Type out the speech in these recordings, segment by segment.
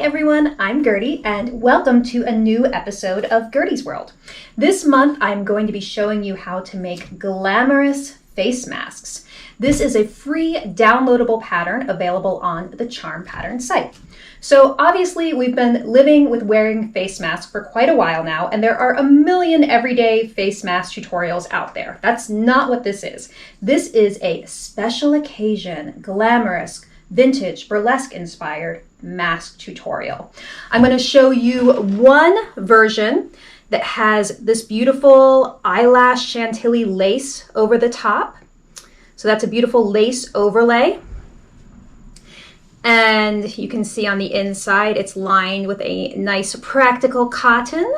everyone, I'm Gertie and welcome to a new episode of Gertie's World. This month I'm going to be showing you how to make glamorous face masks. This is a free downloadable pattern available on the Charm Pattern site. So obviously we've been living with wearing face masks for quite a while now, and there are a million everyday face mask tutorials out there. That's not what this is. This is a special occasion, glamorous, vintage, burlesque inspired mask tutorial. I'm going to show you one version that has this beautiful eyelash chantilly lace over the top. So that's a beautiful lace overlay. And you can see on the inside, it's lined with a nice practical cotton.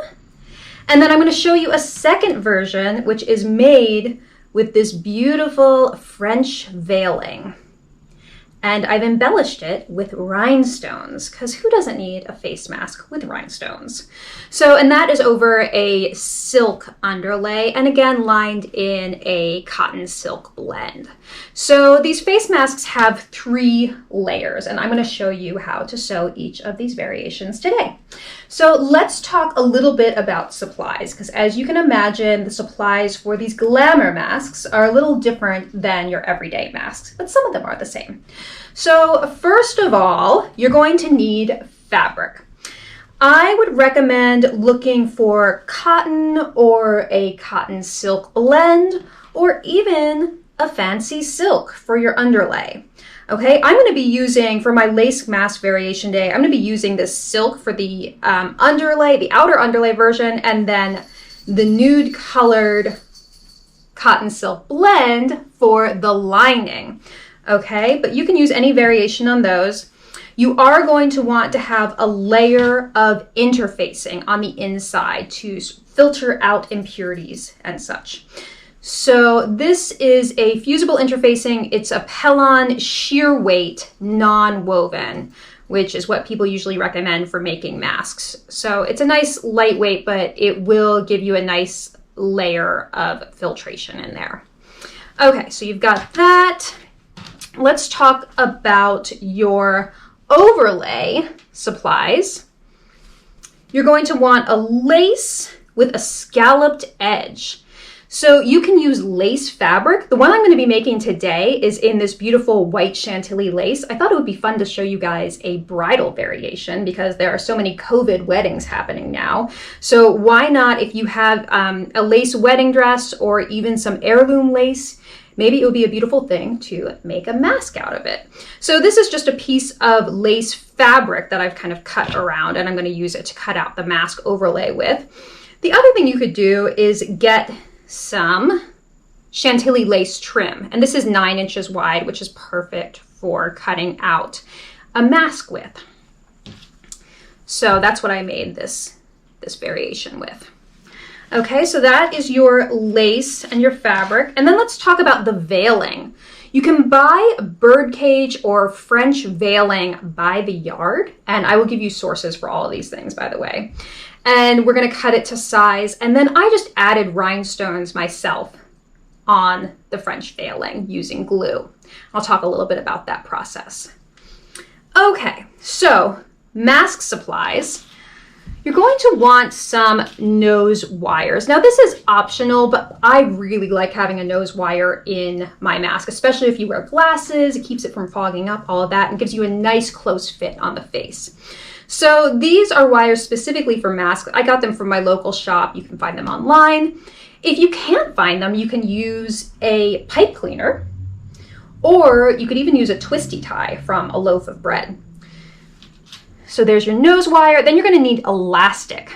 And then I'm going to show you a second version, which is made with this beautiful French veiling. And I've embellished it with rhinestones, because who doesn't need a face mask with rhinestones? So, and that is over a silk underlay, and again, lined in a cotton silk blend. So these face masks have 3 layers, and I'm going to show you how to sew each of these variations today. So let's talk a little bit about supplies, because as you can imagine, the supplies for these glamour masks are a little different than your everyday masks, but some of them are the same. So first of all, you're going to need fabric. I would recommend looking for cotton or a cotton silk blend, or even a fancy silk for your underlay. Okay, I'm going to be using, for my lace mask variation day, I'm going to be using this silk for the underlay, the outer underlay version, and then the nude colored cotton silk blend for the lining. Okay, but you can use any variation on those. You are going to want to have a layer of interfacing on the inside to filter out impurities and such. So this is a fusible interfacing. It's a Pellon sheer weight non-woven, which is what people usually recommend for making masks. So it's a nice lightweight, but it will give you a nice layer of filtration in there. Okay, so you've got that. Let's talk about your overlay supplies. You're going to want a lace with a scalloped edge. So you can use lace fabric. The one I'm going to be making today is in this beautiful white chantilly lace. I thought it would be fun to show you guys a bridal variation because there are so many COVID weddings happening now. So why not, if you have a lace wedding dress or even some heirloom lace, maybe it would be a beautiful thing to make a mask out of it. So this is just a piece of lace fabric that I've kind of cut around, and I'm going to use it to cut out the mask overlay with. The other thing you could do is get some chantilly lace trim, and this is 9 inches wide, which is perfect for cutting out a mask with. So that's what I made this variation with. Okay, so that is your lace and your fabric. And then let's talk about the veiling. You can buy birdcage or French veiling by the yard, and I will give you sources for all of these things, by the way. And we're going to cut it to size, and then I just added rhinestones myself on the French veiling using glue. I'll talk a little bit about that process. Okay, so mask supplies. You're going to want some nose wires. Now this is optional, but I really like having a nose wire in my mask, especially if you wear glasses. It keeps it from fogging up, all of that, and gives you a nice close fit on the face. So these are wires specifically for masks. I got them from my local shop. You can find them online. If you can't find them, you can use a pipe cleaner, or you could even use a twisty tie from a loaf of bread. So there's your nose wire. Then you're going to need elastic.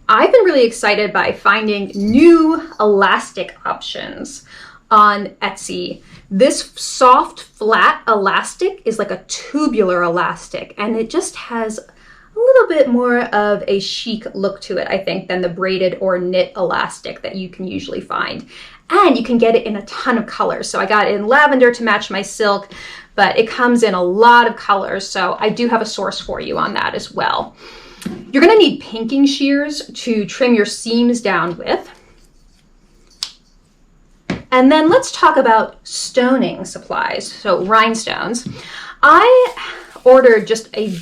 I've been really excited by finding new elastic options on Etsy. This soft, flat elastic is like a tubular elastic, and it just has a little bit more of a chic look to it, I think, than the braided or knit elastic that you can usually find. And you can get it in a ton of colors. So I got it in lavender to match my silk, but it comes in a lot of colors. So I do have a source for you on that as well. You're going to need pinking shears to trim your seams down with. And then let's talk about stoning supplies, so rhinestones. I ordered just a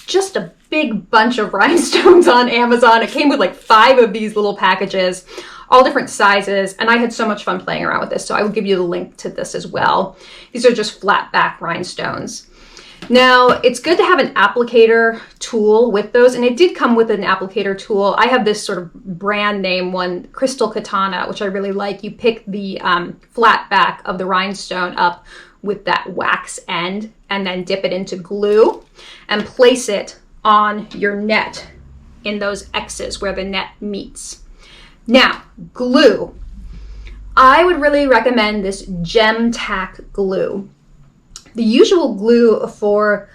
just a big bunch of rhinestones on Amazon. It came with like 5 of these little packages, all different sizes, and I had so much fun playing around with this, so I will give you the link to this as well. These are just flat back rhinestones. Now, it's good to have an applicator tool with those, and it did come with an applicator tool. I have this sort of brand name one, Crystal Katana, which I really like. You pick the flat back of the rhinestone up with that wax end and then dip it into glue and place it on your net in those X's where the net meets. Now, glue. I would really recommend this Gem Tack glue. The usual glue for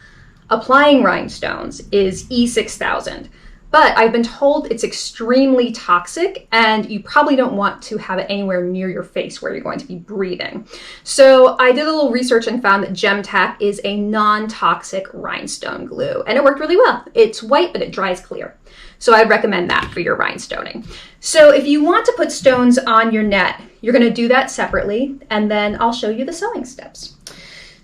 applying rhinestones is E6000, but I've been told it's extremely toxic and you probably don't want to have it anywhere near your face where you're going to be breathing. So I did a little research and found that Gem Tack is a non-toxic rhinestone glue, and it worked really well. It's white, but it dries clear. So I'd recommend that for your rhinestoning. So if you want to put stones on your net, you're going to do that separately, and then I'll show you the sewing steps.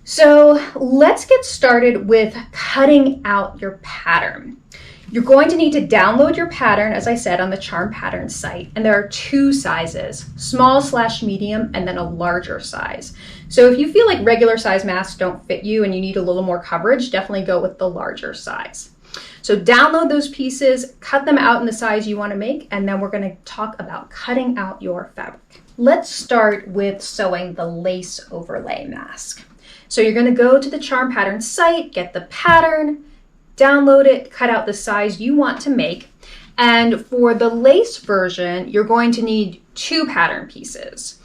So let's get started with cutting out your pattern. You're going to need to download your pattern, as I said, on the Charm Pattern site, and there are 2 sizes, small/medium, and then a larger size. So if you feel like regular size masks don't fit you and you need a little more coverage, definitely go with the larger size. So download those pieces, cut them out in the size you want to make, and then we're going to talk about cutting out your fabric. Let's start with sewing the lace overlay mask. So you're going to go to the Charm Pattern site, get the pattern, download it, cut out the size you want to make. And for the lace version, you're going to need 2 pattern pieces,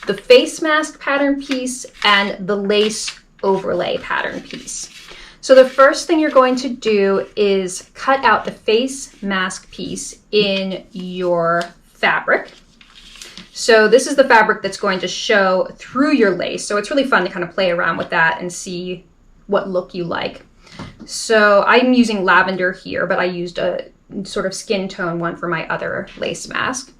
the face mask pattern piece and the lace overlay pattern piece. So the first thing you're going to do is cut out the face mask piece in your fabric. So this is the fabric that's going to show through your lace. So it's really fun to kind of play around with that and see what look you like. So I'm using lavender here, but I used a sort of skin tone one for my other lace mask.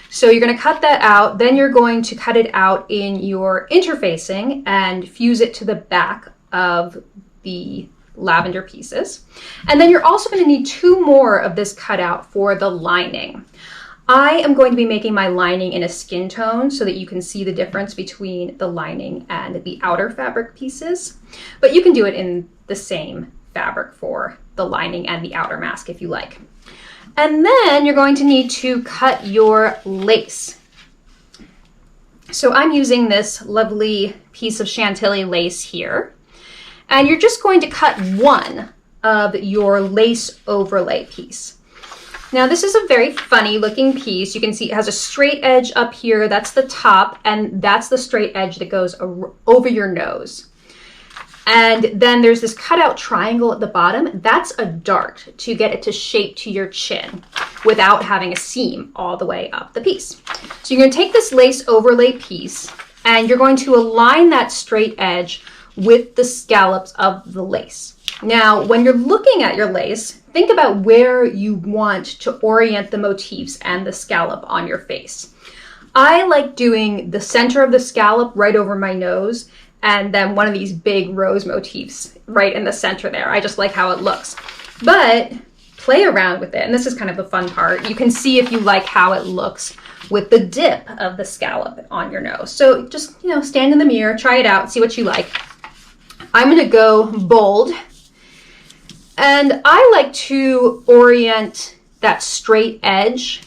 So you're going to cut that out. Then you're going to cut it out in your interfacing and fuse it to the back of the lavender pieces. And then you're also going to need 2 more of this cutout for the lining. I am going to be making my lining in a skin tone so that you can see the difference between the lining and the outer fabric pieces, but you can do it in the same fabric for the lining and the outer mask if you like. And then you're going to need to cut your lace. So I'm using this lovely piece of Chantilly lace here, and you're just going to cut 1 of your lace overlay piece. Now this is a very funny looking piece. You can see it has a straight edge up here, that's the top, and that's the straight edge that goes over your nose. And then there's this cutout triangle at the bottom. That's a dart to get it to shape to your chin without having a seam all the way up the piece. So you're going to take this lace overlay piece and you're going to align that straight edge with the scallops of the lace. Now, when you're looking at your lace, think about where you want to orient the motifs and the scallop on your face. I like doing the center of the scallop right over my nose and then one of these big rose motifs right in the center there. I just like how it looks. But play around with it, and this is kind of the fun part. You can see if you like how it looks with the dip of the scallop on your nose. So just, stand in the mirror, try it out, see what you like. I'm going to go bold. And I like to orient that straight edge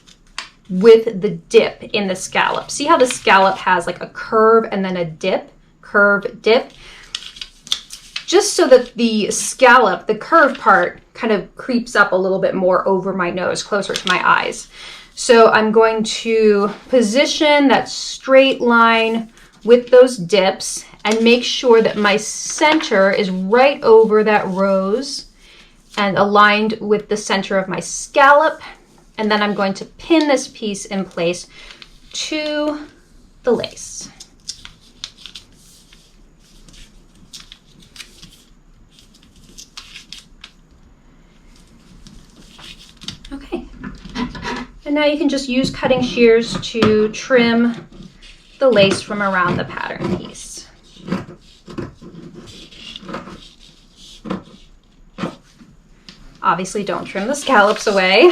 with the dip in the scallop. See how the scallop has like a curve and then a dip, curve, dip? Just so that the scallop, the curved part, kind of creeps up a little bit more over my nose, closer to my eyes. So I'm going to position that straight line with those dips and make sure that my center is right over that rose and aligned with the center of my scallop. And then I'm going to pin this piece in place to the lace. Okay. And now you can just use cutting shears to trim the lace from around the pattern piece. Obviously, don't trim the scallops away.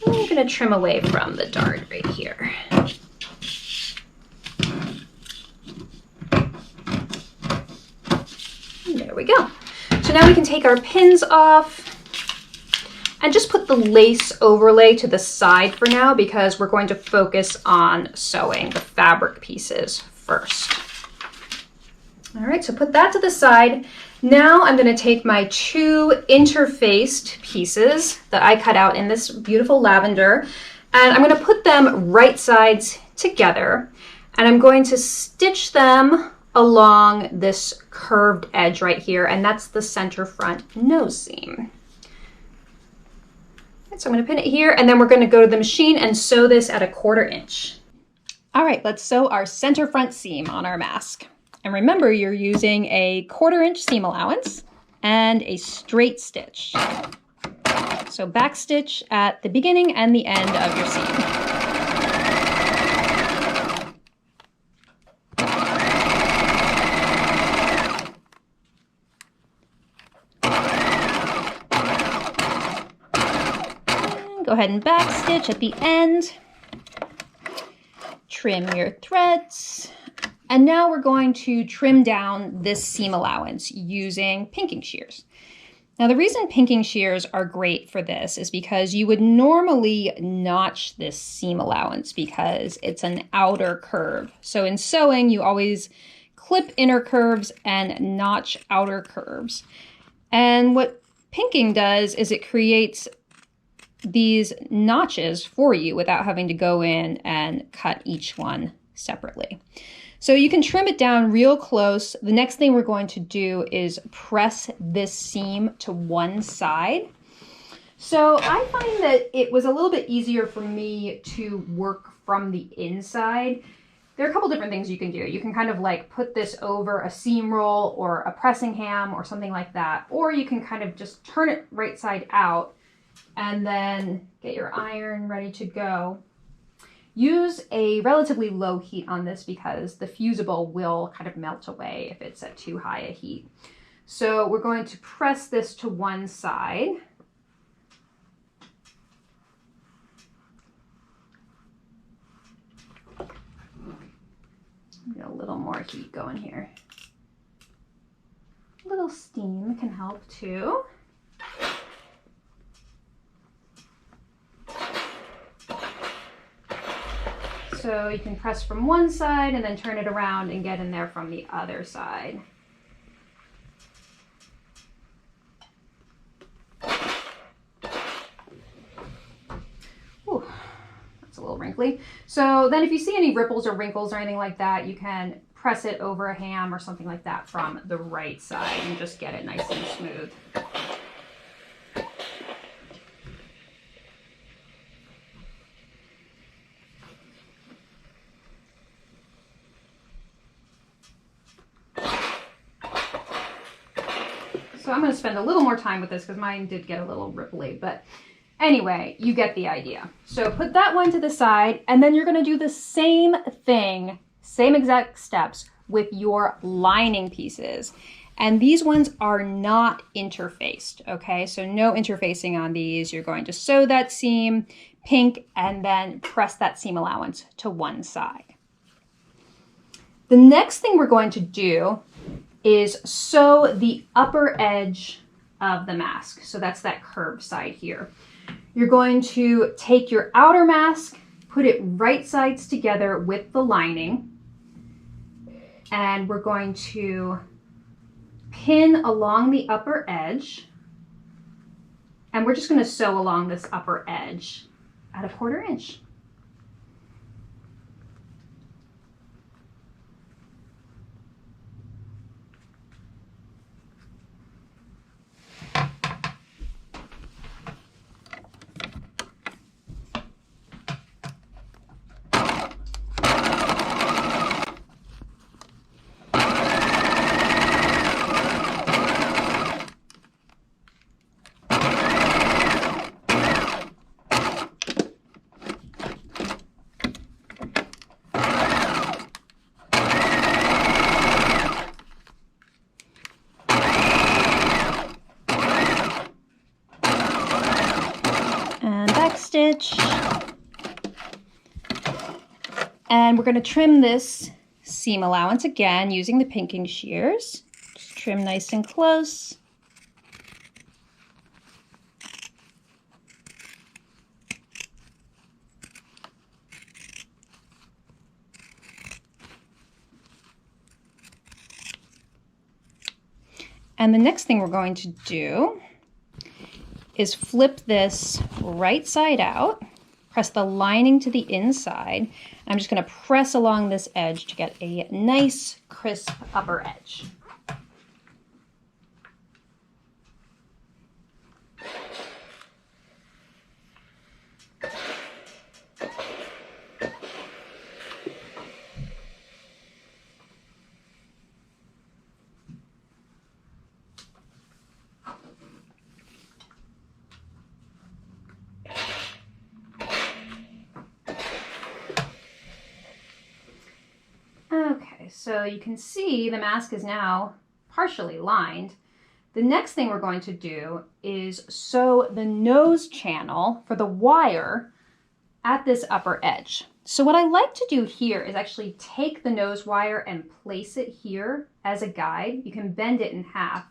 I'm going to trim away from the dart right here. There we go. So now we can take our pins off and just put the lace overlay to the side for now because we're going to focus on sewing the fabric pieces first. All right, so put that to the side. Now I'm going to take my 2 interfaced pieces that I cut out in this beautiful lavender, and I'm going to put them right sides together, and I'm going to stitch them along this curved edge right here, and that's the center front nose seam. So I'm going to pin it here, and then we're going to go to the machine and sew this at 1/4 inch. All right, let's sew our center front seam on our mask. And remember, you're using a 1/4 inch seam allowance and a straight stitch. So back stitch at the beginning and the end of your seam. Go ahead and back stitch at the end. Trim your threads. And now we're going to trim down this seam allowance using pinking shears. Now the reason pinking shears are great for this is because you would normally notch this seam allowance because it's an outer curve. So in sewing, you always clip inner curves and notch outer curves. And what pinking does is it creates these notches for you without having to go in and cut each one separately. So you can trim it down real close. The next thing we're going to do is press this seam to one side. So I find that it was a little bit easier for me to work from the inside. There are a couple different things you can do. You can kind of like put this over a seam roll or a pressing ham or something like that. Or you can kind of just turn it right side out and then get your iron ready to go. Use a relatively low heat on this because the fusible will kind of melt away if it's at too high a heat. So we're going to press this to one side. Get a little more heat going here. A little steam can help too. So you can press from one side and then turn it around and get in there from the other side. Ooh, that's a little wrinkly. So then if you see any ripples or wrinkles or anything like that, you can press it over a ham or something like that from the right side and just get it nice and smooth. So I'm going to spend a little more time with this because mine did get a little ripply, but anyway, you get the idea. So put that one to the side, and then you're going to do the same thing, same exact steps with your lining pieces. And these ones are not interfaced, okay? So no interfacing on these. You're going to sew that seam, pink, and then press that seam allowance to one side. The next thing we're going to do is sew the upper edge of the mask. So that's that curved side here. You're going to take your outer mask, put it right sides together with the lining, and we're going to pin along the upper edge, and we're just going to sew along this upper edge at 1/4 inch. stitch. And we're going to trim this seam allowance again using the pinking shears. Just trim nice and close. And the next thing we're going to do is flip this right side out, press the lining to the inside. I'm just going to press along this edge to get a nice crisp upper edge. Okay, so you can see the mask is now partially lined. The next thing we're going to do is sew the nose channel for the wire at this upper edge. So what I like to do here is actually take the nose wire and place it here as a guide. You can bend it in half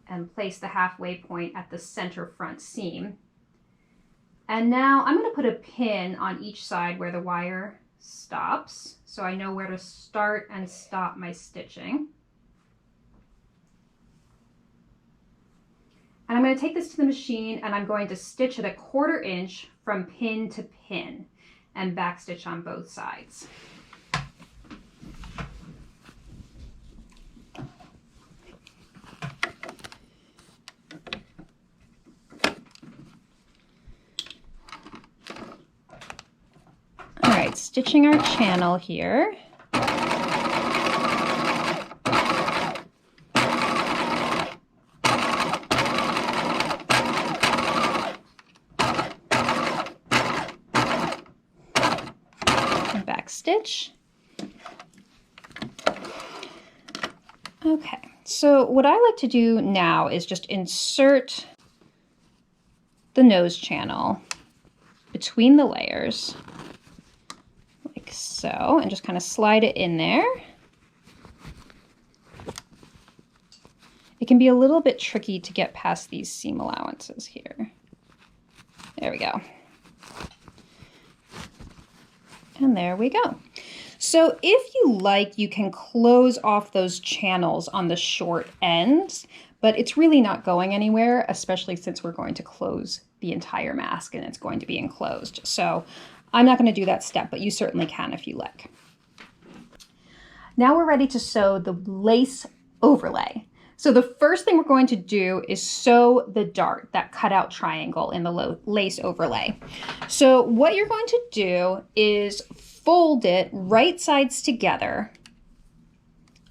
and place the halfway point at the center front seam. And now I'm going to put a pin on each side where the wire stops, so I know where to start and stop my stitching. And I'm going to take this to the machine and I'm going to stitch at 1/4 inch from pin to pin and backstitch on both sides. Stitching our channel here. And back stitch. Okay, so what I like to do now is just insert the nose channel between the layers. So, and just kind of slide it in there. It can be a little bit tricky to get past these seam allowances here. There we go. And there we go. So if you like, you can close off those channels on the short ends, but it's really not going anywhere, especially since we're going to close the entire mask and it's going to be enclosed. So I'm not going to do that step, but you certainly can if you like. Now we're ready to sew the lace overlay. So the first thing we're going to do is sew the dart, that cutout triangle in the lace overlay. So what you're going to do is fold it right sides together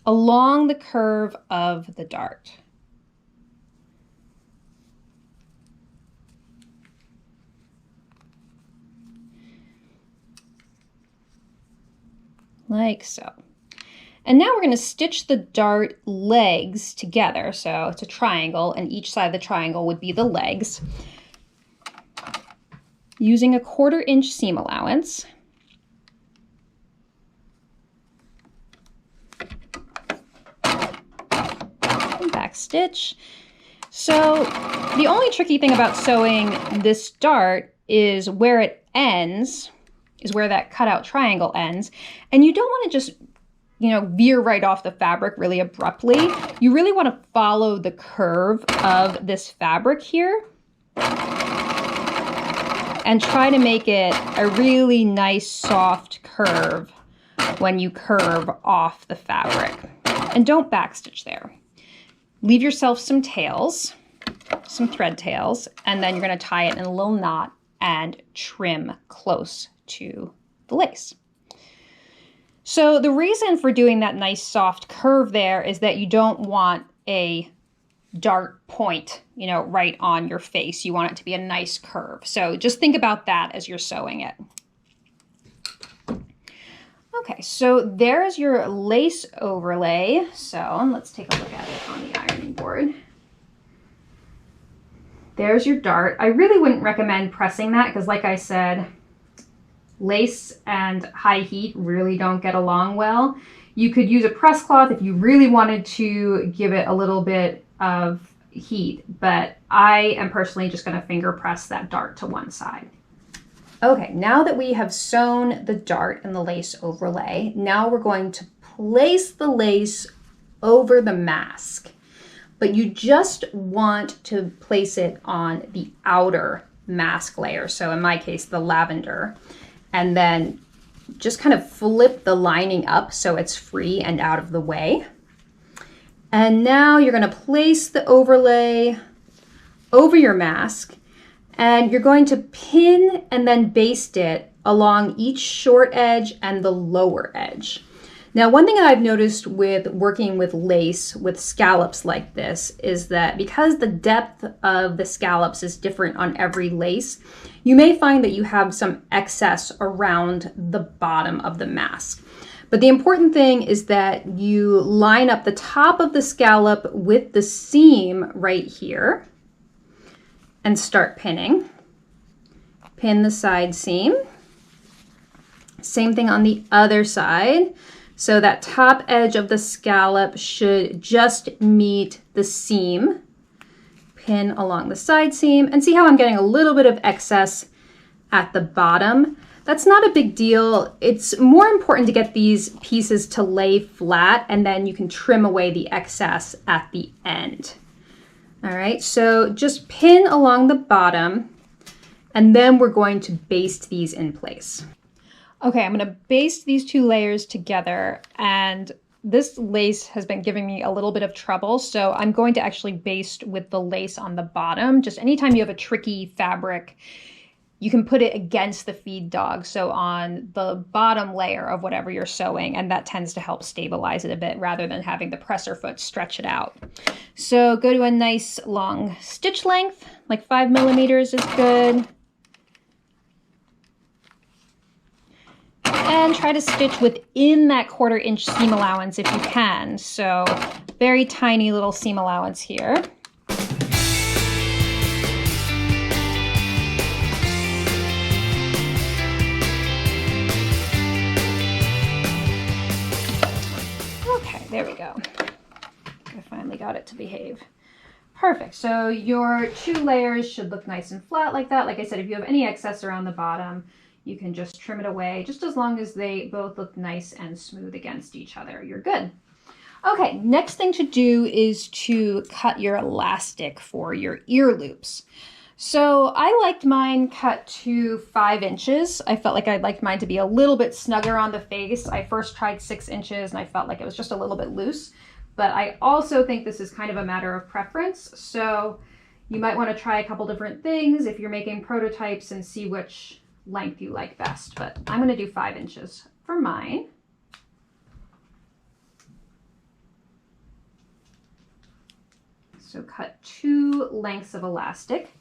along the curve of the dart. Like so. And now we're going to stitch the dart legs together. So it's a triangle, and each side of the triangle would be the legs, using 1/4 inch seam allowance. And back stitch. So the only tricky thing about sewing this dart is where it ends, is where that cutout triangle ends. And you don't want to just, veer right off the fabric really abruptly. You really want to follow the curve of this fabric here and try to make it a really nice soft curve when you curve off the fabric. And don't backstitch there. Leave yourself some tails, some thread tails, and then you're going to tie it in a little knot and trim close to the lace. So the reason for doing that nice soft curve there is that you don't want a dart point, right on your face. You want it to be a nice curve. So just think about that as you're sewing it. Okay, so there's your lace overlay. So let's take a look at it on the ironing board. There's your dart. I really wouldn't recommend pressing that because, like I said, lace and high heat really don't get along well. You could use a press cloth if you really wanted to give it a little bit of heat, but I am personally just going to finger press that dart to one side. Okay, now that we have sewn the dart and the lace overlay, now we're going to place the lace over the mask. But you just want to place it on the outer mask layer. So in my case, the lavender. And then just kind of flip the lining up so it's free and out of the way. And now you're going to place the overlay over your mask, and you're going to pin and then baste it along each short edge and the lower edge. Now, one thing that I've noticed with working with lace with scallops like this is that because the depth of the scallops is different on every lace, you may find that you have some excess around the bottom of the mask. But the important thing is that you line up the top of the scallop with the seam right here and start pinning. Pin the side seam. Same thing on the other side. So that top edge of the scallop should just meet the seam. Pin along the side seam, and see how I'm getting a little bit of excess at the bottom. That's not a big deal. It's more important to get these pieces to lay flat, and then you can trim away the excess at the end. All right, so just pin along the bottom, and then we're going to baste these in place. Okay, I'm gonna baste these two layers together, and this lace has been giving me a little bit of trouble, so I'm going to actually baste with the lace on the bottom. Just anytime you have a tricky fabric, you can put it against the feed dog, so on the bottom layer of whatever you're sewing, and that tends to help stabilize it a bit rather than having the presser foot stretch it out. So go to a nice long stitch length, like 5 millimeters is good. And try to stitch within that 1/4 inch seam allowance if you can. So very tiny little seam allowance here. Okay, there we go. I finally got it to behave. Perfect. So your 2 layers should look nice and flat like that. Like I said, if you have any excess around the bottom, you can just trim it away, just as long as they both look nice and smooth against each other. You're good. Okay, next thing to do is to cut your elastic for your ear loops. So I liked mine cut to 5 inches. I felt like I'd liked mine to be a little bit snugger on the face. I first tried 6 inches and I felt like it was just a little bit loose, but I also think this is kind of a matter of preference. So you might want to try a couple different things if you're making prototypes and see which length you like best, but I'm going to do 5 inches for mine. So cut 2 lengths of elastic.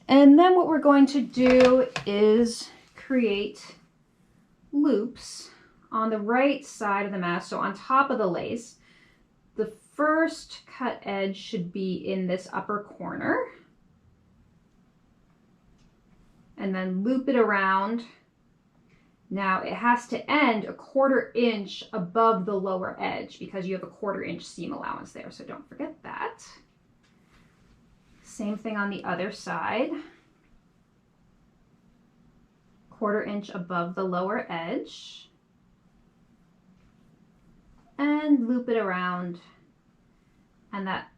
And then what we're going to do is create loops on the right side of the mask, so on top of the lace. The first cut edge should be in this upper corner. And then loop it around. Now it has to end a 1/4 inch above the lower edge because you have a 1/4 inch seam allowance there, so don't forget that. Same thing on the other side. 1/4 inch above the lower edge. And loop it around. And that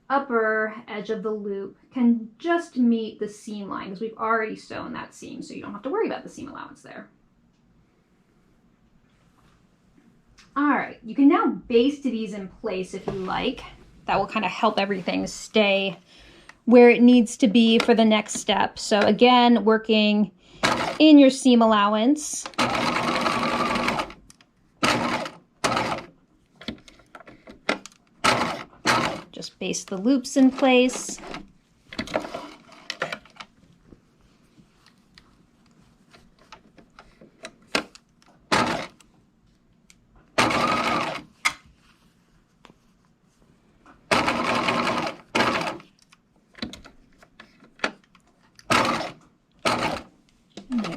upper edge of the loop can just meet the seam line because we've already sewn that seam, so you don't have to worry about the seam allowance there. All right, you can now baste these in place if you like. That will kind of help everything stay where it needs to be for the next step. So again, working in your seam allowance. Just baste the loops in place.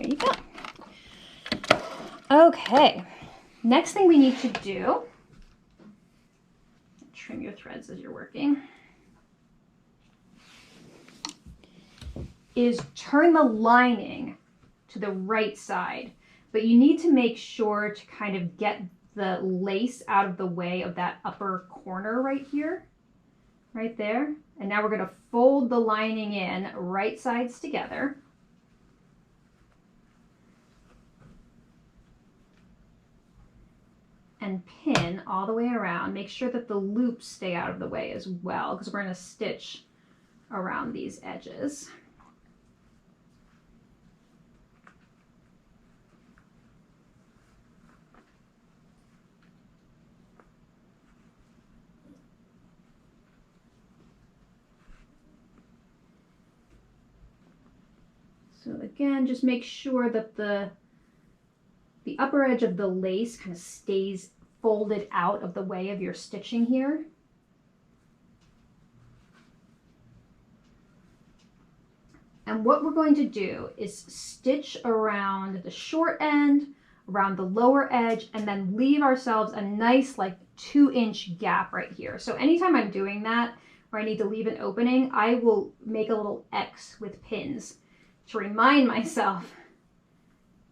you go. Okay, next thing we need to do, trim your threads as you're working, is turn the lining to the right side. But you need to make sure to kind of get the lace out of the way of that upper corner right here, right there. And now we're going to fold the lining in right sides together. And pin all the way around. Make sure that the loops stay out of the way as well, because we're going to stitch around these edges. So again, just make sure that the upper edge of the lace kind of stays folded out of the way of your stitching here. And what we're going to do is stitch around the short end, around the lower edge, and then leave ourselves a nice like 2-inch gap right here. So anytime I'm doing that, where I need to leave an opening, I will make a little X with pins to remind myself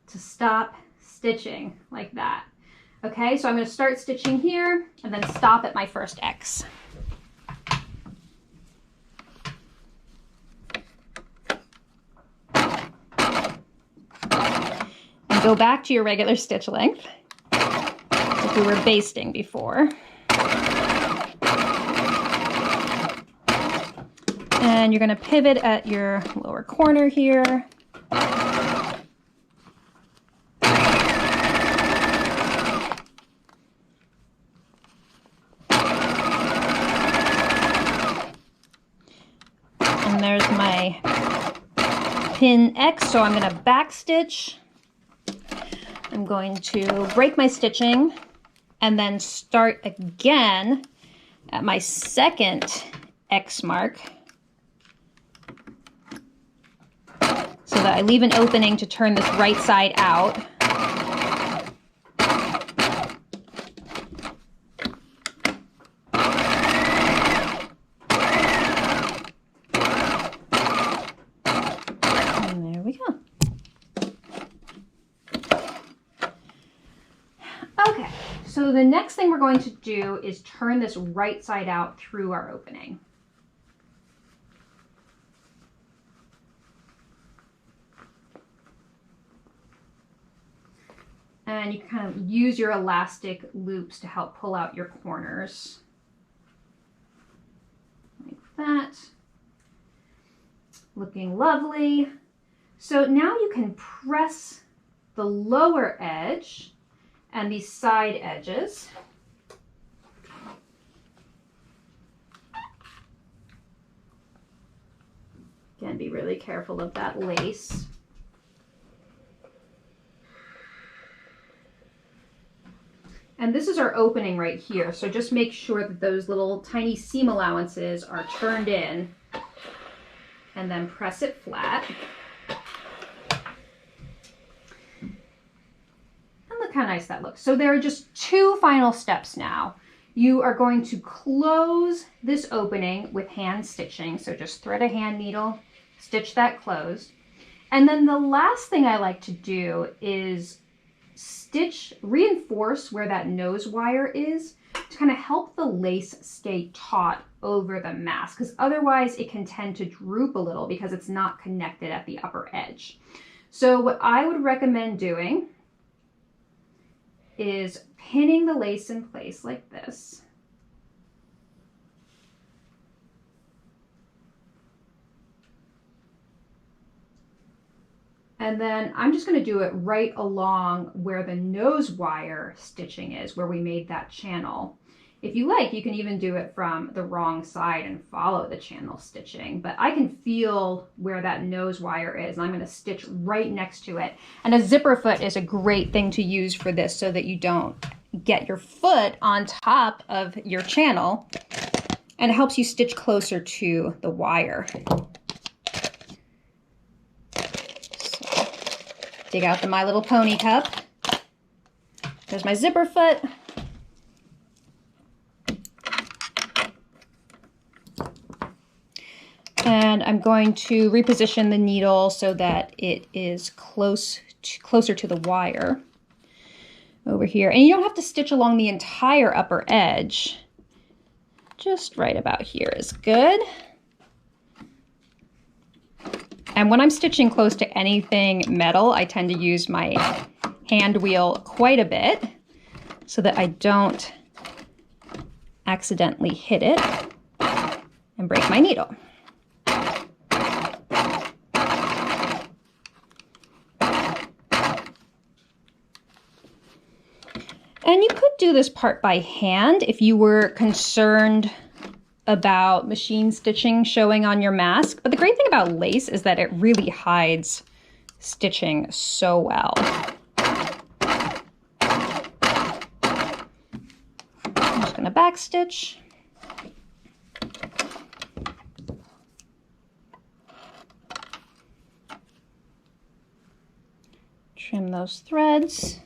to stop stitching like that. Okay, so I'm going to start stitching here and then stop at my first X. And go back to your regular stitch length, like we were basting before. And you're going to pivot at your lower corner here. And there's my pin X, so I'm going to back stitch. I'm going to break my stitching and then start again at my second X mark, so that I leave an opening to turn this right side out. And there we go. Okay, so the next thing we're going to do is turn this right side out through our opening. And you can kind of use your elastic loops to help pull out your corners. Like that. Looking lovely. So now you can press the lower edge and these side edges. Again, be really careful of that lace. And this is our opening right here, so just make sure that those little tiny seam allowances are turned in, and then press it flat. And look how nice that looks. So there are just 2 final steps now. You are going to close this opening with hand stitching, so just thread a hand needle, stitch that closed. And then the last thing I like to do is reinforce where that nose wire is to kind of help the lace stay taut over the mask, because otherwise it can tend to droop a little because it's not connected at the upper edge. So what I would recommend doing is pinning the lace in place like this. And then I'm just going to do it right along where the nose wire stitching is, where we made that channel. If you like, you can even do it from the wrong side and follow the channel stitching, but I can feel where that nose wire is, and I'm going to stitch right next to it. And a zipper foot is a great thing to use for this so that you don't get your foot on top of your channel, and it helps you stitch closer to the wire. Dig out the My Little Pony cup. There's my zipper foot. And I'm going to reposition the needle so that it is closer to the wire over here. And you don't have to stitch along the entire upper edge. Just right about here is good. And when I'm stitching close to anything metal, I tend to use my hand wheel quite a bit so that I don't accidentally hit it and break my needle. And you could do this part by hand if you were concerned about machine stitching showing on your mask. But the great thing about lace is that it really hides stitching so well. I'm just going to back stitch. Trim those threads.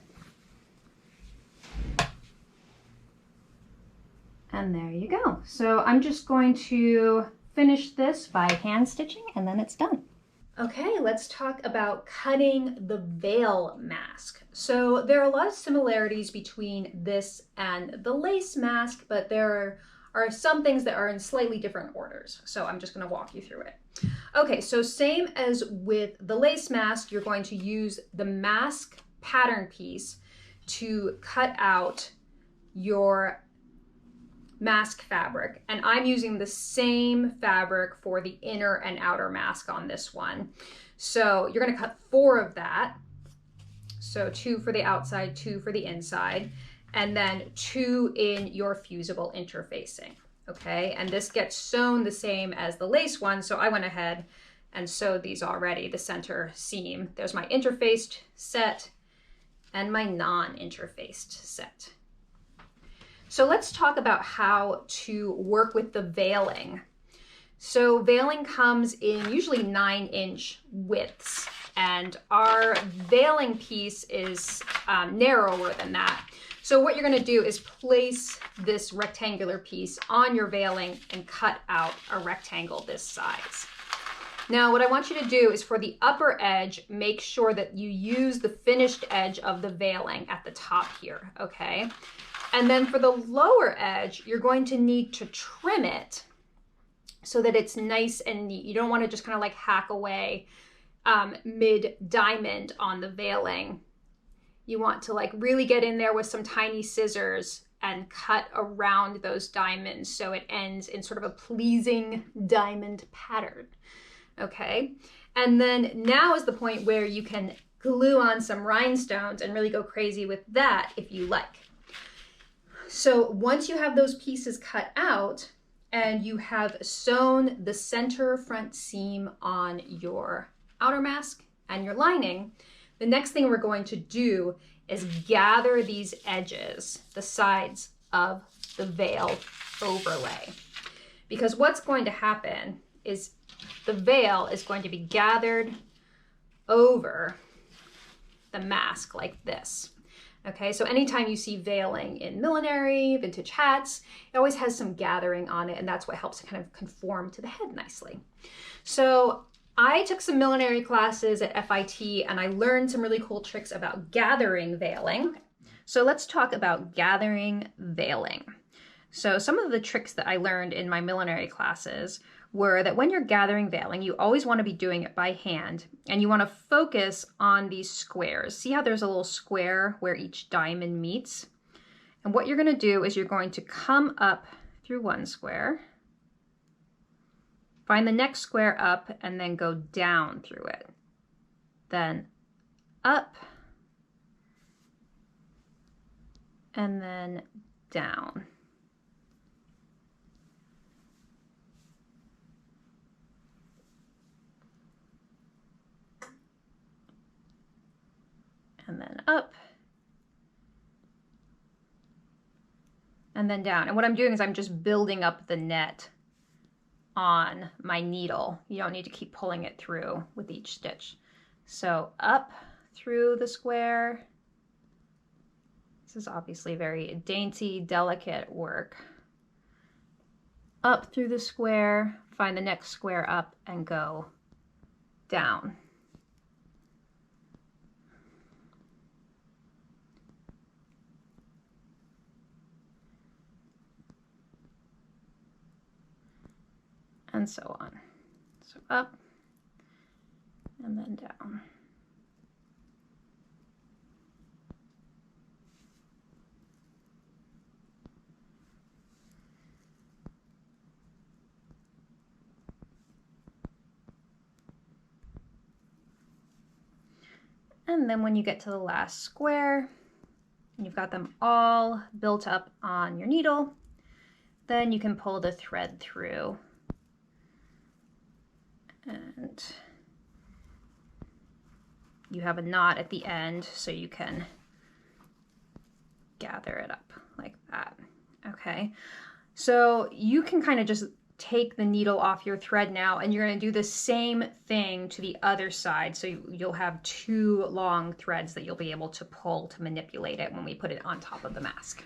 And there you go. So I'm just going to finish this by hand stitching and then it's done. Okay, let's talk about cutting the veil mask. So there are a lot of similarities between this and the lace mask, but there are some things that are in slightly different orders. So I'm just going to walk you through it. Okay, so same as with the lace mask, you're going to use the mask pattern piece to cut out your mask fabric, and I'm using the same fabric for the inner and outer mask on this one. So you're going to cut 4 of that. So 2 for the outside, 2 for the inside, and then 2 in your fusible interfacing. Okay, and this gets sewn the same as the lace one, so I went ahead and sewed these already, the center seam. There's my interfaced set and my non-interfaced set. So let's talk about how to work with the veiling. So veiling comes in usually 9-inch widths, and our veiling piece is narrower than that. So what you're going to do is place this rectangular piece on your veiling and cut out a rectangle this size. Now what I want you to do is for the upper edge, make sure that you use the finished edge of the veiling at the top here, okay? And then for the lower edge, you're going to need to trim it so that it's nice and neat. You don't want to just kind of like hack away mid-diamond on the veiling. You want to like really get in there with some tiny scissors and cut around those diamonds so it ends in sort of a pleasing diamond pattern. Okay, and then now is the point where you can glue on some rhinestones and really go crazy with that if you like. So once you have those pieces cut out and you have sewn the center front seam on your outer mask and your lining, the next thing we're going to do is gather these edges, the sides of the veil overlay. Because what's going to happen is the veil is going to be gathered over the mask like this. Okay, so anytime you see veiling in millinery, vintage hats, it always has some gathering on it, and that's what helps kind of conform to the head nicely. So I took some millinery classes at FIT, and I learned some really cool tricks about gathering veiling. So let's talk about gathering veiling. So some of the tricks that I learned in my millinery classes were that when you're gathering veiling, you always want to be doing it by hand, and you want to focus on these squares. See how there's a little square where each diamond meets? And what you're going to do is you're going to come up through one square, find the next square up, and then go down through it. Then up, and then down. And then up, and then down. And what I'm doing is I'm just building up the net on my needle. You don't need to keep pulling it through with each stitch. So up through the square. This is obviously very dainty, delicate work. Up through the square, find the next square up and go down. And so on. So up and then down. And then when you get to the last square, and you've got them all built up on your needle, then you can pull the thread through. And you have a knot at the end, so you can gather it up like that. Okay, so you can kind of just take the needle off your thread now, and you're going to do the same thing to the other side. So you'll have two long threads that you'll be able to pull to manipulate it when we put it on top of the mask.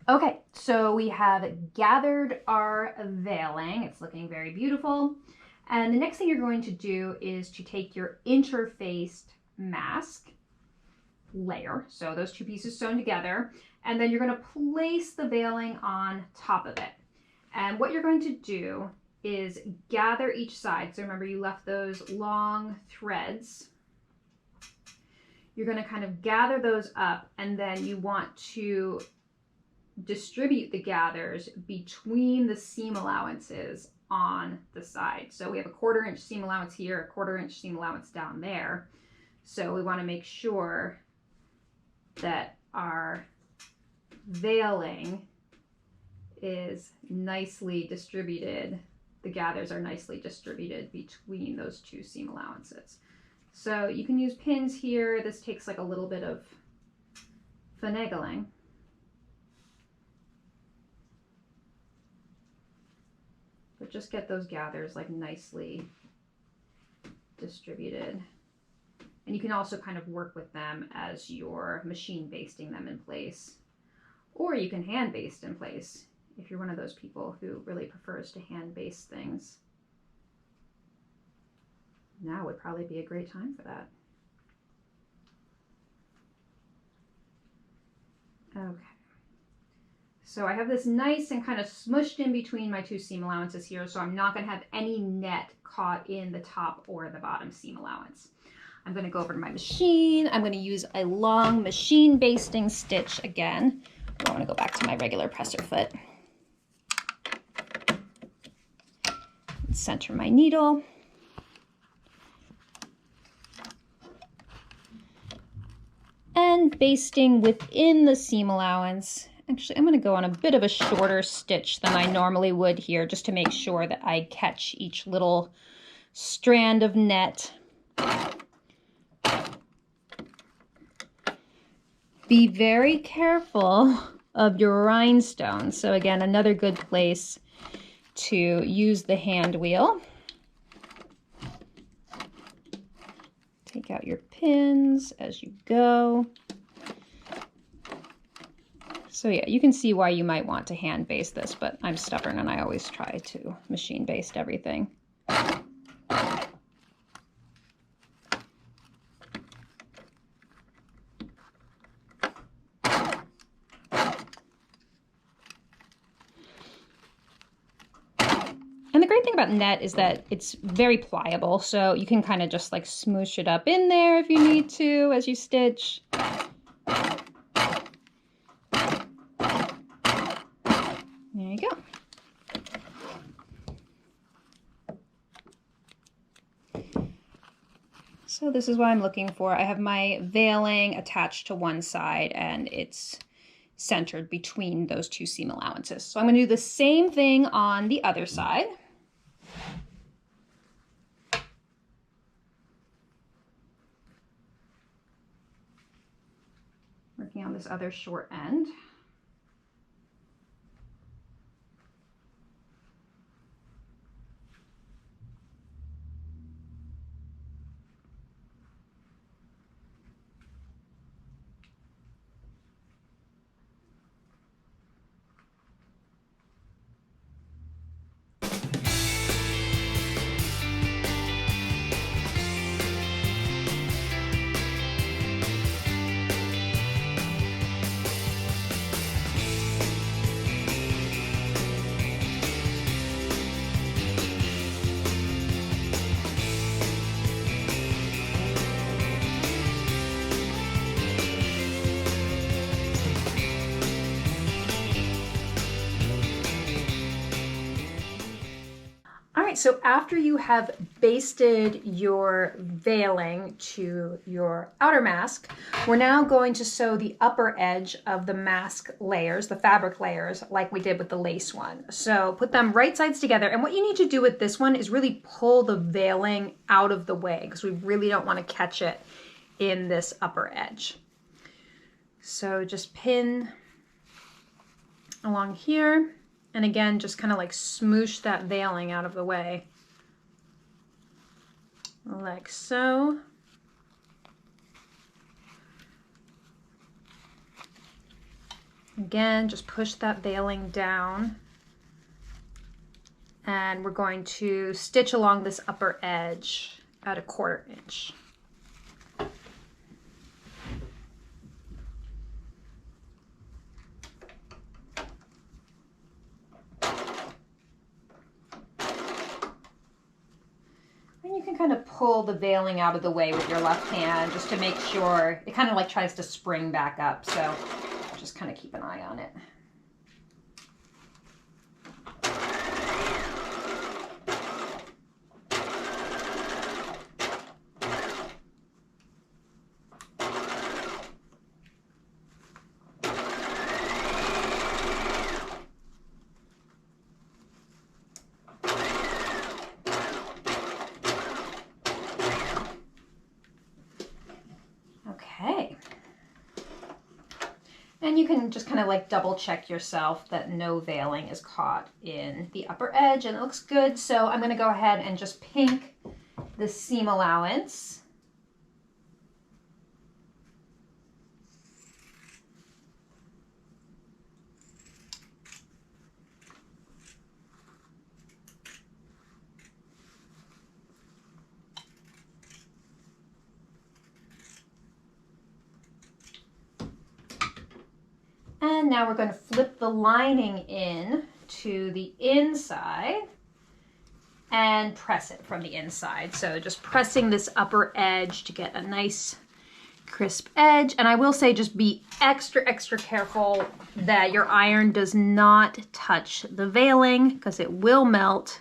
Okay, so we have gathered our veiling. It's looking very beautiful. And the next thing you're going to do is to take your interfaced mask layer, so those two pieces sewn together, and then you're going to place the veiling on top of it. And what you're going to do is gather each side. So remember, you left those long threads. You're going to kind of gather those up, and then you want to distribute the gathers between the seam allowances on the side. So we have a 1/4 inch seam allowance here, a 1/4 inch seam allowance down there. So we want to make sure that our veiling is nicely distributed. The gathers are nicely distributed between those two seam allowances. So you can use pins here. This takes like a little bit of finagling. But just get those gathers like nicely distributed. And you can also kind of work with them as you're machine basting them in place. Or you can hand baste in place if you're one of those people who really prefers to hand baste things. Now would probably be a great time for that. Okay. So I have this nice and kind of smushed in between my two seam allowances here, so I'm not going to have any net caught in the top or the bottom seam allowance. I'm going to go over to my machine. I'm going to use a long machine basting stitch again. I want to go back to my regular presser foot. Center my needle. And basting within the seam allowance. Actually, I'm going to go on a bit of a shorter stitch than I normally would here, just to make sure that I catch each little strand of net. Be very careful of your rhinestones. So again, another good place to use the hand wheel. Take out your pins as you go. So yeah, you can see why you might want to hand baste this, but I'm stubborn and I always try to machine baste everything. And the great thing about net is that it's very pliable, so you can kind of just like smoosh it up in there if you need to as you stitch. There you go. So this is what I'm looking for. I have my veiling attached to one side and it's centered between those two seam allowances. So I'm going to do the same thing on the other side. Working on this other short end. so after you have basted your veiling to your outer mask, we're now going to sew the upper edge of the mask layers, the fabric layers, like we did with the lace one. So put them right sides together. And what you need to do with this one is really pull the veiling out of the way, because we really don't want to catch it in this upper edge. So just pin along here. And again, just kind of like smoosh that veiling out of the way. Like so. Again, just push that veiling down. And we're going to stitch along this upper edge at 1/4 inch. You can kind of pull the veiling out of the way with your left hand just to make sure it kind of like tries to spring back up. So just kind of keep an eye on it. Okay. And you can just kind of like double check yourself that no veiling is caught in the upper edge and it looks good. So I'm going to go ahead and just pink the seam allowance. And now we're going to flip the lining in to the inside and press it from the inside. So just pressing this upper edge to get a nice crisp edge. And I will say just be extra, extra careful that your iron does not touch the veiling because it will melt.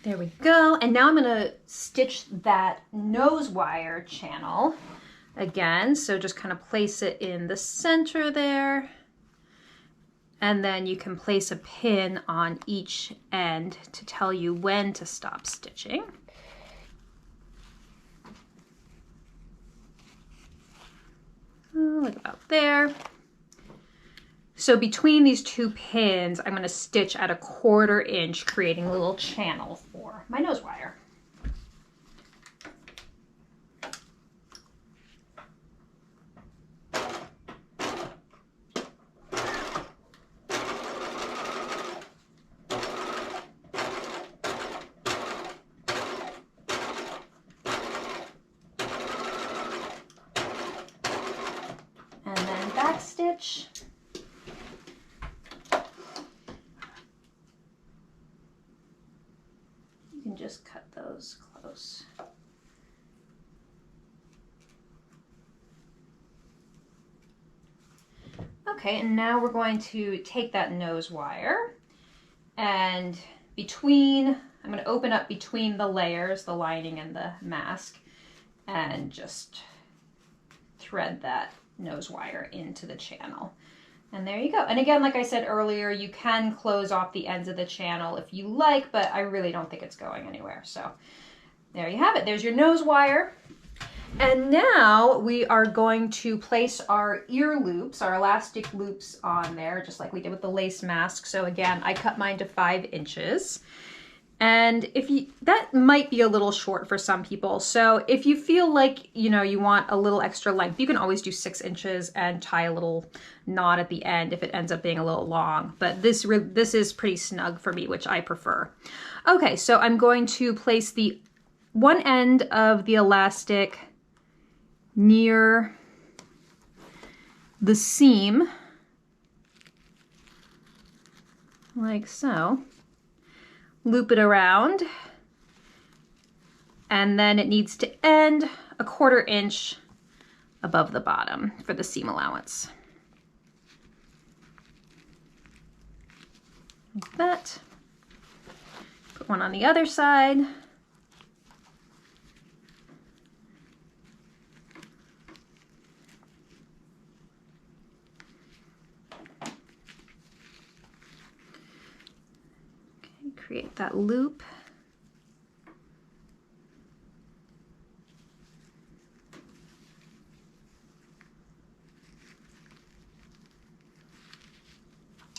There we go. And now I'm going to stitch that nose wire channel again. So just kind of place it in the center there. And then you can place a pin on each end to tell you when to stop stitching. Like about there. So between these two pins, I'm going to stitch at 1/4 inch, creating a little channel for my nose wire. And then back stitch. Just cut those close. Okay, and now we're going to take that nose wire and I'm going to open up between the layers, the lining and the mask, and just thread that nose wire into the channel. And there you go. And again, like I said earlier, you can close off the ends of the channel if you like, but I really don't think it's going anywhere. So there you have it. There's your nose wire. And now we are going to place our ear loops, our elastic loops on there, just like we did with the lace mask. So again, I cut mine to 5 inches. And that might be a little short for some people. So if you feel like, you want a little extra length, you can always do 6 inches and tie a little knot at the end if it ends up being a little long. But this is pretty snug for me, which I prefer. Okay, so I'm going to place the one end of the elastic near the seam, like so. loop it around, and then it needs to end 1/4 inch above the bottom for the seam allowance. Like that. Put one on the other side. Okay, create that loop.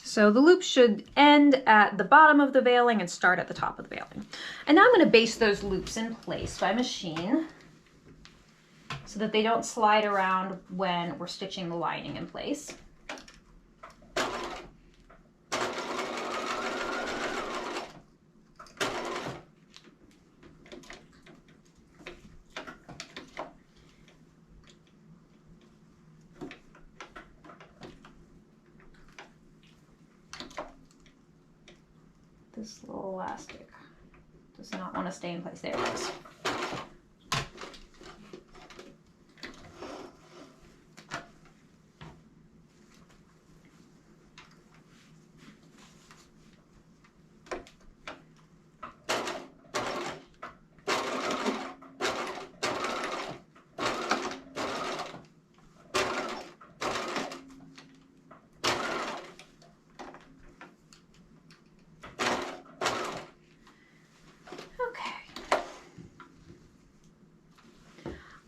So the loop should end at the bottom of the veiling and start at the top of the veiling. And now I'm going to baste those loops in place by machine so that they don't slide around when we're stitching the lining in place. This little elastic does not want to stay in place. There it is.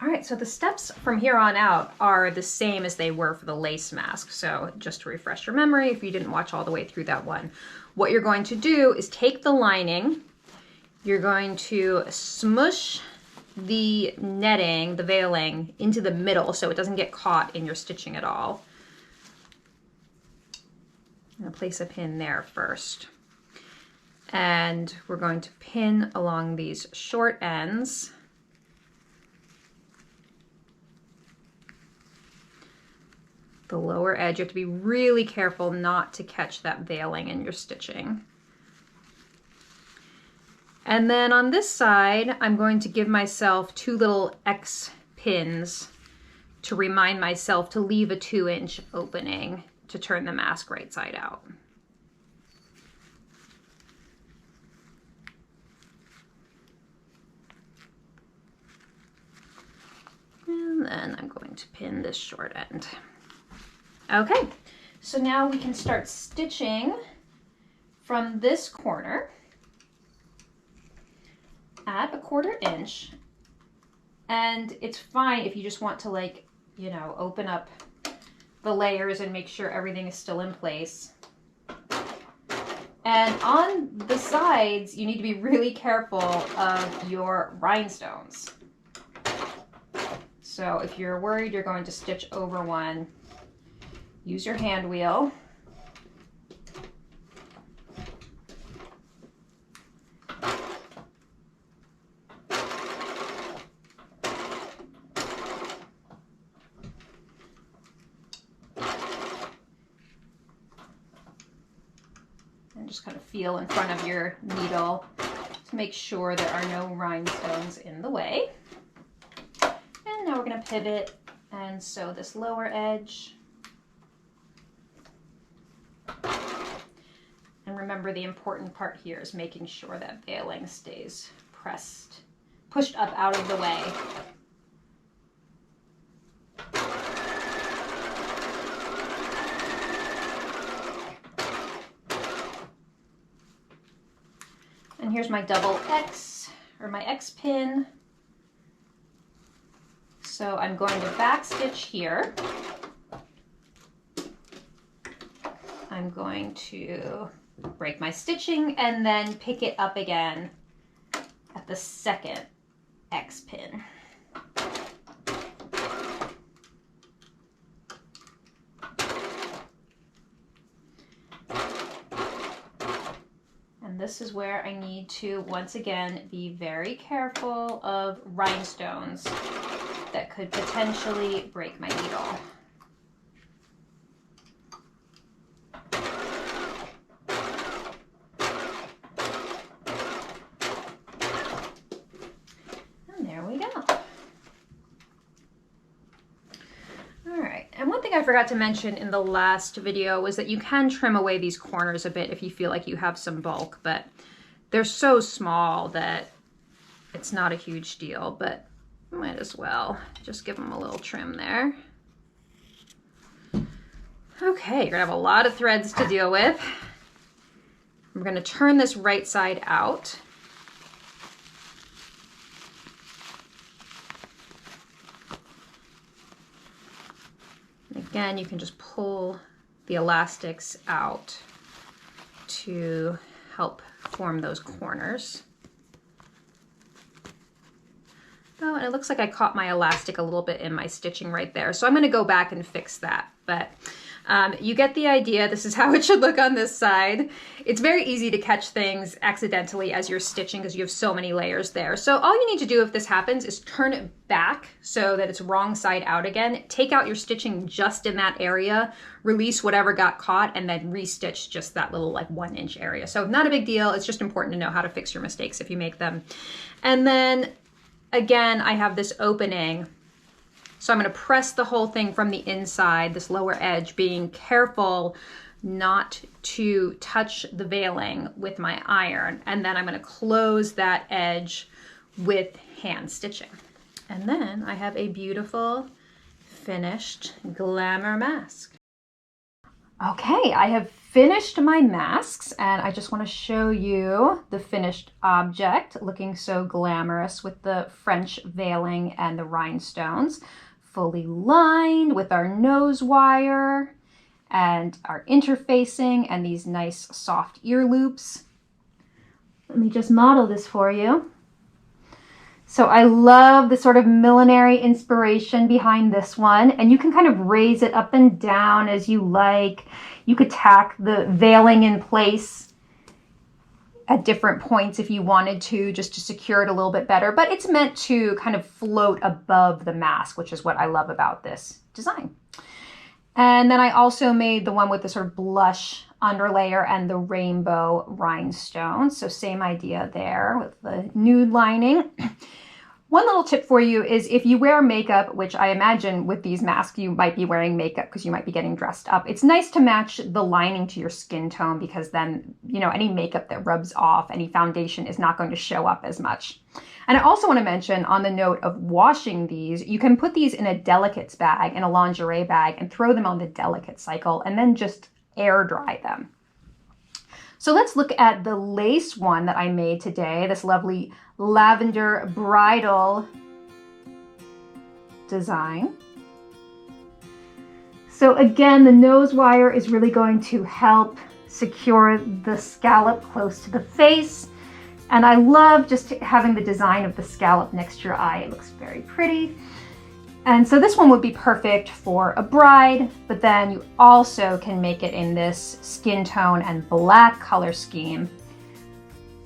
All right, so the steps from here on out are the same as they were for the lace mask. So just to refresh your memory, if you didn't watch all the way through that one, what you're going to do is take the lining, you're going to smush the netting, the veiling, into the middle so it doesn't get caught in your stitching at all. I'm gonna place a pin there first. And we're going to pin along these short ends. The lower edge, you have to be really careful not to catch that veiling in your stitching. And then on this side, I'm going to give myself 2 little X pins to remind myself to leave a 2-inch opening to turn the mask right side out. And then I'm going to pin this short end. Okay, so now we can start stitching from this corner at 1/4 inch. And it's fine if you just want to, like, you know, open up the layers and make sure everything is still in place. And on the sides, you need to be really careful of your rhinestones. So if you're worried you're going to stitch over one, use your hand wheel. And just kind of feel in front of your needle to make sure there are no rhinestones in the way. And now we're going to pivot and sew this lower edge. And remember, the important part here is making sure that veiling stays pushed up out of the way. And here's my double X, or my X pin. So I'm going to back stitch here. I'm going to break my stitching and then pick it up again at the second X pin. And this is where I need to, once again, be very careful of rhinestones that could potentially break my needle. I forgot to mention in the last video was that you can trim away these corners a bit if you feel like you have some bulk, but they're so small that it's not a huge deal, but might as well just give them a little trim there. Okay, you're gonna have a lot of threads to deal with. We're gonna turn this right side out. Again, you can just pull the elastics out to help form those corners. Oh, and it looks like I caught my elastic a little bit in my stitching right there. So I'm going to go back and fix that. But you get the idea. This is how it should look on this side. It's very easy to catch things accidentally as you're stitching because you have so many layers there. So all you need to do if this happens is turn it back so that it's wrong side out again. Take out your stitching just in that area, release whatever got caught, and then restitch just that little like 1 inch area. So not a big deal. It's just important to know how to fix your mistakes if you make them. And then again, I have this opening. So I'm going to press the whole thing from the inside, this lower edge, being careful not to touch the veiling with my iron. And then I'm going to close that edge with hand stitching. And then I have a beautiful finished Glamour mask. Okay, I have finished my masks and I just want to show you the finished object looking so glamorous with the French veiling and the rhinestones. Fully lined with our nose wire and our interfacing and these nice soft ear loops. Let me just model this for you. So I love the sort of millinery inspiration behind this one, and you can kind of raise it up and down as you like. You could tack the veiling in place at different points if you wanted to, just to secure it a little bit better, but it's meant to kind of float above the mask, which is what I love about this design. And then I also made the one with the sort of blush underlayer and the rainbow rhinestones. So same idea there with the nude lining. One little tip for you is if you wear makeup, which I imagine with these masks you might be wearing makeup because you might be getting dressed up, it's nice to match the lining to your skin tone because then, you know, any makeup that rubs off, any foundation is not going to show up as much. And I also want to mention on the note of washing these, you can put these in a delicates bag, in a lingerie bag, and throw them on the delicate cycle and then just air dry them. So let's look at the lace one that I made today, this lovely lavender bridal design. So again, the nose wire is really going to help secure the scallop close to the face. And I love just having the design of the scallop next to your eye. It looks very pretty. And so this one would be perfect for a bride, but then you also can make it in this skin tone and black color scheme,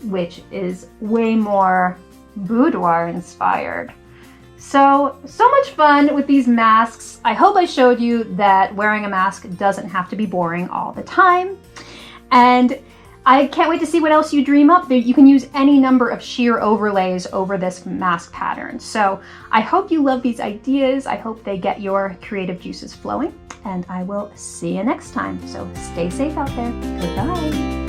which is way more boudoir inspired. So much fun with these masks. I hope I showed you that wearing a mask doesn't have to be boring all the time. And I can't wait to see what else you dream up. You can use any number of sheer overlays over this mask pattern. So I hope you love these ideas. I hope they get your creative juices flowing, and I will see you next time. So stay safe out there. Goodbye.